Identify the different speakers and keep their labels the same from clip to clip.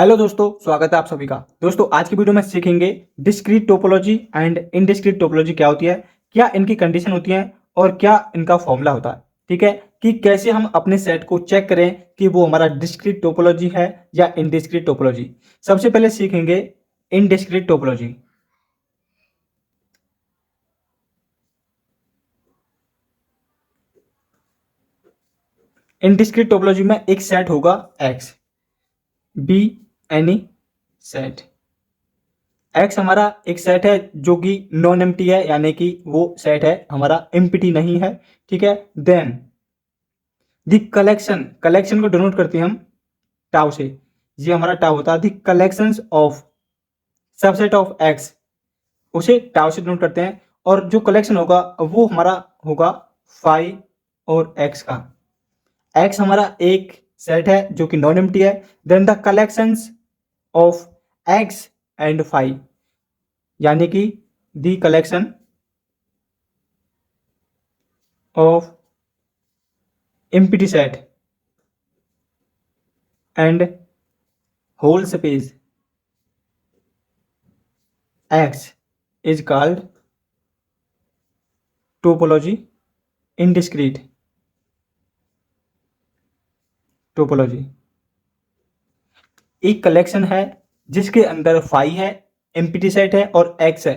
Speaker 1: Hello दोस्तों, स्वागत है आप सभी का। दोस्तों, आज की वीडियो में सीखेंगे discrete topology and indiscrete topology क्या होती है, क्या इनकी कंडीशन होती है और क्या इनका फॉर्मूला होता है। ठीक है, कि कैसे हम अपने सेट को चेक करें कि वो हमारा डिस्क्रीट टोपोलॉजी है या इनडिस्क्रीट टोपोलॉजी। सबसे पहले सीखेंगे इनडिस्क्रीट टोपोलॉजी। इनडिस्क्रीट टोपोलॉजी में एक सेट होगा X, be any set. X हमारा एक सेट है जो कि नॉन एम्प्टी है, यानी कि वो सेट है हमारा एम्प्टी नहीं है। ठीक है, देन द कलेक्शन, कलेक्शन को डिनोट करते हैं हम टाउ से। ये हमारा टाउ होता है the collections of subset of x, उसे टाउ से डिनोट करते हैं। और जो कलेक्शन होगा वो हमारा होगा फाई और एक्स का। एक्स हमारा एक सेट है जो कि नॉन एम्प्टी है। Then the collections of X and phi, यानी कि the collection of empty set and whole space X is called topology indiscrete topology। एक कलेक्शन है जिसके अंदर फाई है, एम्प्टी सेट है और एक्स है,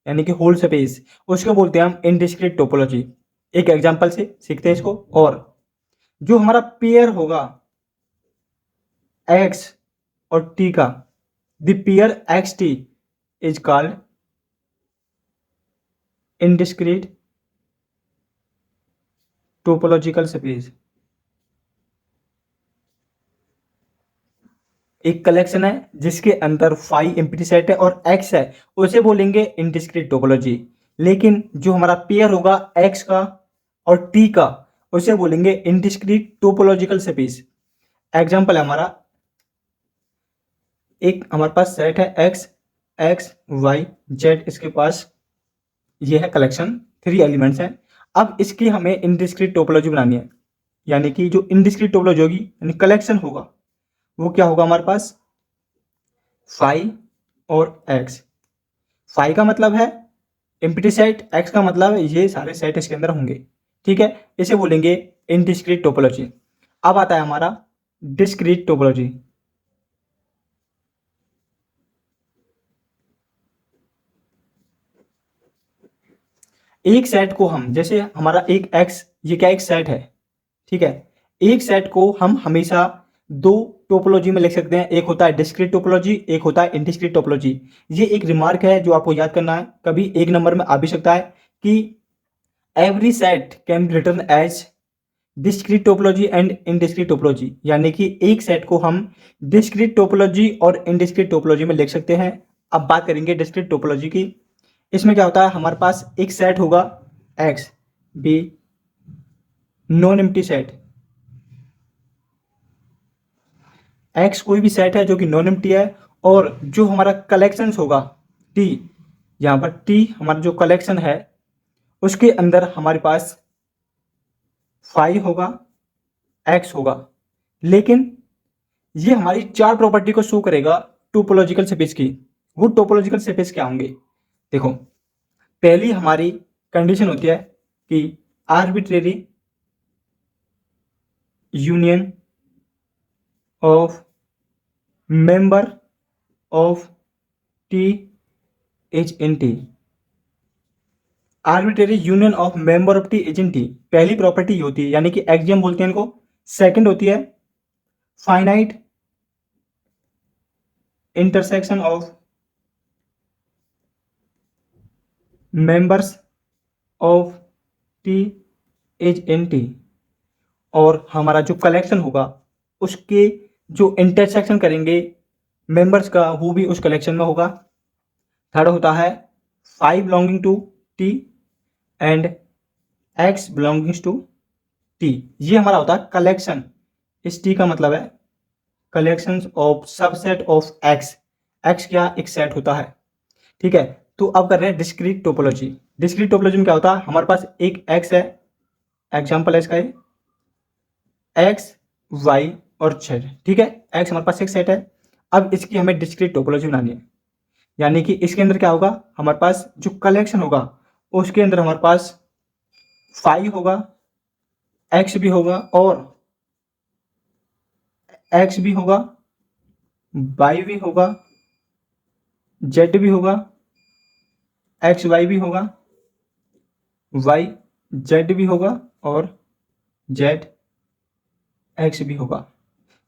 Speaker 1: यानी कि होल स्पेस, उसको बोलते हैं हम इनडिस्क्रीट टोपोलॉजी। एक एग्जांपल से सीखते हैं इसको। और जो हमारा पेयर होगा एक्स और टी का, the pair X T is called indiscrete topological space. एक कलेक्शन है जिसके अंदर फाई एम्प्टी सेट है और एक्स है, उसे बोलेंगे इनडिस्क्रीट टोपोलॉजी। लेकिन जो हमारा पेयर होगा एक्स का और टी का, उसे बोलेंगे इनडिस्क्रीट टोपोलॉजिकल स्पेस। एग्जांपल है हमारा, एक हमारे पास सेट है एक्स, एक्स वाई जेड, इसके पास ये है कलेक्शन, 3 एलिमेंट्स हैं। अब इसकी हमें इनडिस्क्रीट टोपोलॉजी बनानी है, यानी कि जो इनडिस्क्रीट टोपोलॉजी होगी, यानी कलेक्शन होगा, वो क्या होगा हमारे पास फाई और एक्स। फाई का मतलब है एम्प्टी सेट, एक्स का मतलब है ये सारे सेट इसके अंदर होंगे। ठीक है, इसे बोलेंगे इनडिस्क्रीट टोपोलॉजी। अब आता है हमारा डिस्क्रीट टोपोलॉजी। एक सेट को हम, जैसे हमारा एक एक्स, ये क्या एक सेट है। ठीक है, एक सेट को हम हमेशा दो टोपोलॉजी में लिख सकते हैं, एक होता है डिस्क्रीट टोपोलॉजी, एक होता है इनडिस्क्रीट टोपोलॉजी। ये एक रिमार्क है जो आपको याद करना है, कभी एक नंबर में आ भी सकता है कि every set can be written as discrete topology and indiscrete topology, यानी कि एक सेट को हम डिस्क्रीट टोपोलॉजी और इनडिस्क्रीट टोपोलॉजी में लिख सकते हैं। अब बात करेंगे डिस्क्रीट टोपोलॉजी की। इसमें क्या होता है, हमारे पास एक सेट होगा X, be non empty set. X कोई भी सेट है जो कि नॉन एम्प्टी है, और जो हमारा कलेक्शंस होगा टी, यहाँ पर टी हमारा जो कलेक्शन है, उसके अंदर हमारे पास फाइव होगा, एक्स होगा। लेकिन ये हमारी 4 प्रॉपर्टी को शो करेगा टोपोलॉजिकल स्पेस की। वो टोपोलॉजिकल स्पेस क्या होंगे, देखो। पहली हमारी कंडीशन होती है कि arbitrary union of member of T is in T. Arbitrary union of member of T is in T, पहली प्रॉपर्टी होती है, यानी कि एक्सियम बोलते हैं इनको। सेकंड होती है finite intersection of members of T is in T. और हमारा जो कलेक्शन होगा उसके जो इंटरसेक्शन करेंगे मेंबर्स का, वो भी उस कलेक्शन में होगा। थर्ड होता है phi belonging to T and X belongings to T. ये हमारा होता है कलेक्शन। इस टी का मतलब है collection of subset of x. X क्या एक सेट होता है। ठीक है, तो अब कर रहे हैं डिस्क्रीट टोपोलॉजी। डिस्क्रीट टोपोलॉजी में क्या होता है, हमारे पास एक एक्स है, एग्जाम्पल है इसका एक्स वाई और जेड। ठीक है, एक्स हमारे पास एक सेट है। अब इसकी हमें डिस्क्रीट टोपोलॉजी बनानी है, यानी कि इसके अंदर क्या होगा, हमारे पास जो कलेक्शन होगा उसके अंदर हमारे पास फाई होगा, एक्स भी होगा और एक्स भी होगा, वाई भी होगा, जेड भी होगा, एक्स वाई भी होगा, वाई जेड भी होगा और जेड एक्स भी होगा।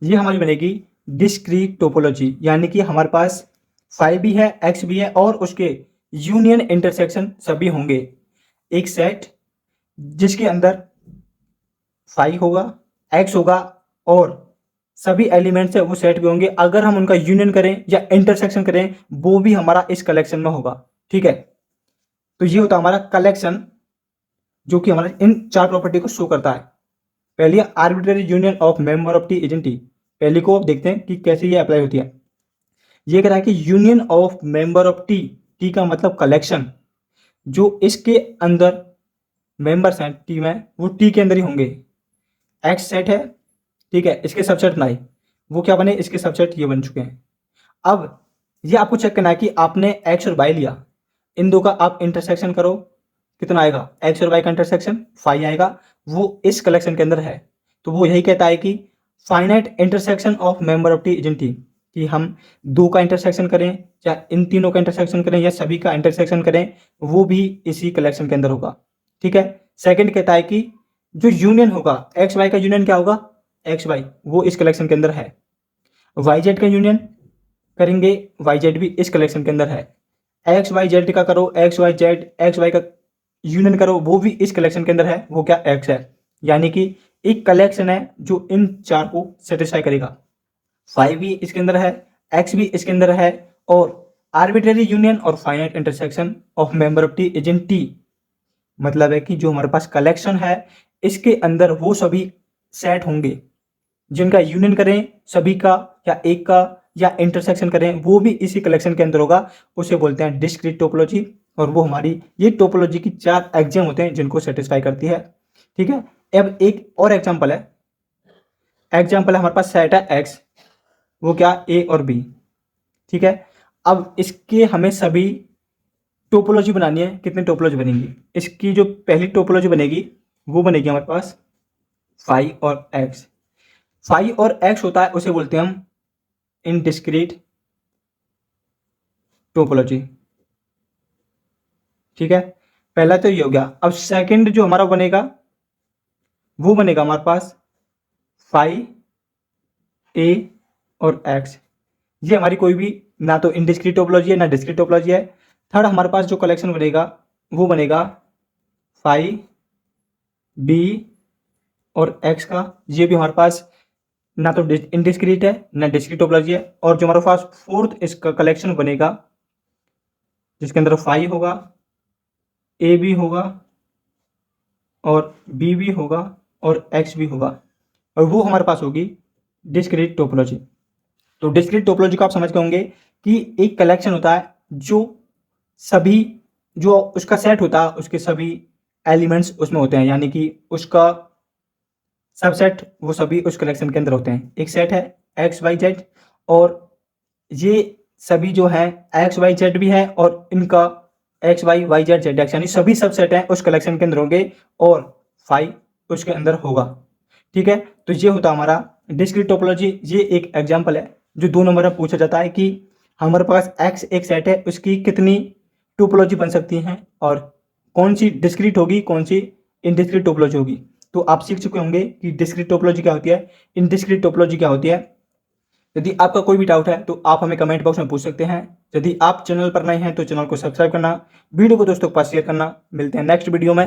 Speaker 1: ये हमारी बनेगी डिस्क्रीट टोपोलॉजी, यानी कि हमारे पास फाई भी है, एक्स भी है और उसके यूनियन इंटरसेक्शन सभी होंगे। एक सेट जिसके अंदर फाई होगा, एक्स होगा और सभी एलिमेंट्स है वो सेट भी होंगे, अगर हम उनका यूनियन करें या इंटरसेक्शन करें वो भी हमारा इस कलेक्शन में होगा। ठीक है, तो ये होता है हमारा कलेक्शन जो कि हमारा इन चार प्रॉपर्टी को शो करता है। पहली arbitrary union of member of T agent T, पहली को देखते हैं कि कैसे ये अप्लाई होती है। ये कह रहा है कि union of member of T, T का मतलब कलेक्शन, जो इसके अंदर मेंबर्स हैं टी में वो टी के अंदर ही होंगे। एक्स सेट है, ठीक है, इसके सबसेट बनाए, वो क्या बने, इसके सबसेट ये बन चुके हैं। अब ये आपको चेक करना है कि आपने एक्स और वाई लिया, इन दो का आप इंटरसेक्शन करो, कितना आएगा, एक्स और वाई का इंटरसेक्शन फाई आएगा, वो इस कलेक्शन के अंदर है। तो वो यही कहता है कि finite intersection of member of T agent T, कि हम दो का इंटरसेक्शन करें या इन तीनों का इंटरसेक्शन करें या सभी का इंटरसेक्शन करें, वो भी इसी कलेक्शन के अंदर होगा। ठीक है, सेकंड कहता है कि जो यूनियन होगा, एक्स वाई का यूनियन क्या होगा, एक्स वाई, वो इस कलेक्शन के अंदर है। वाई जेड का यूनियन करेंगे, वाई जेड भी इस कलेक्शन के अंदर है। एक्स वाई जेड का करो, X Y Z X Y का यूनियन करो, वो भी इस कलेक्शन के अंदर है, वो क्या, एक्स है। यानी कि एक कलेक्शन है जो इन चार को सेटिस्फाई करेगा। फाइव भी इसके अंदर है, एक्स भी इसके अंदर है और आर्बिट्ररी यूनियन और finite intersection of member of T agent T, मतलब है कि जो हमारे पास कलेक्शन है इसके अंदर वो सभी सेट होंगे जिनका यूनियन करें सभी का या एक का या इंटरसेक्शन करें वो भी इसी कलेक्शन के अंदर होगा, उसे बोलते हैं डिस्क्रीट टोपोलॉजी। और वो हमारी ये टोपोलॉजी की चार एग्जाम होते हैं जिनको सेटिस्फाई करती है। ठीक है, अब एक और एग्जांपल है, एग्जांपल है हमारे पास सेट है एक्स, वो क्या, ए और बी। ठीक है, अब इसके हमें सभी टोपोलॉजी बनानी है। कितनी टोपोलॉजी बनेंगी, इसकी जो पहली टोपोलॉजी बनेगी वो बनेगी हमारे पास फाई और एक्स। फाई और एक्स होता है उसे बोलते हैं हम इनडिस्क्रीट टोपोलॉजी। ठीक है, पहला तो ये हो गया। अब सेकंड जो हमारा बनेगा वो बनेगा हमारे पास फाई ए और एक्स। ये हमारी कोई भी ना तो इनडिस्क्रीट टोपोलॉजी है ना डिस्क्रीट टोपोलॉजी है। थर्ड हमारे पास जो कलेक्शन बनेगा वो बनेगा फाई बी और एक्स का। ये भी हमारे पास ना तो इनडिस्क्रीट है ना डिस्क्रीट टोपोलॉजी है। और जो हमारे पास फोर्थ इसका कलेक्शन बनेगा जिसके अंदर फाई होगा, ए भी होगा और बी भी होगा और एक्स भी होगा, और वो हमारे पास होगी डिस्क्रीट टोपोलॉजी। तो डिस्क्रीट टोपोलॉजी को आप समझ गए होंगे कि एक कलेक्शन होता है जो सभी, जो उसका सेट होता है उसके सभी एलिमेंट्स उसमें होते हैं, यानी कि उसका सबसेट वो सभी उस कलेक्शन के अंदर होते हैं। एक सेट है एक्स वाई जेड और ये सभी जो है एक्स वाई जेड भी है और इनका X Y Y Z Z X, यानी सभी सबसेट हैं उस कलेक्शन के अंदर होंगे और फाई उसके अंदर होगा। ठीक है, तो ये होता हमारा डिस्क्रीट टोपोलॉजी। ये एक एग्जांपल है जो 2 नंबर में पूछा जाता है कि हमारे पास एक्स एक सेट है उसकी कितनी टोपोलॉजी बन सकती हैं और कौन सी डिस्क्रीट होगी कौन सी इनडिस्क्रीट टोपोलॉजी होगी। तो आप सीख चुके होंगे कि डिस्क्रीट टोपोलॉजी क्या होती है, इनडिस्क्रीट टोपोलॉजी क्या होती है। यदि आपका कोई भी डाउट है तो आप हमें कमेंट बॉक्स में पूछ सकते हैं। यदि आप चैनल पर नए हैं तो चैनल को सब्सक्राइब करना, वीडियो को दोस्तों के पास शेयर करना। मिलते हैं नेक्स्ट वीडियो में।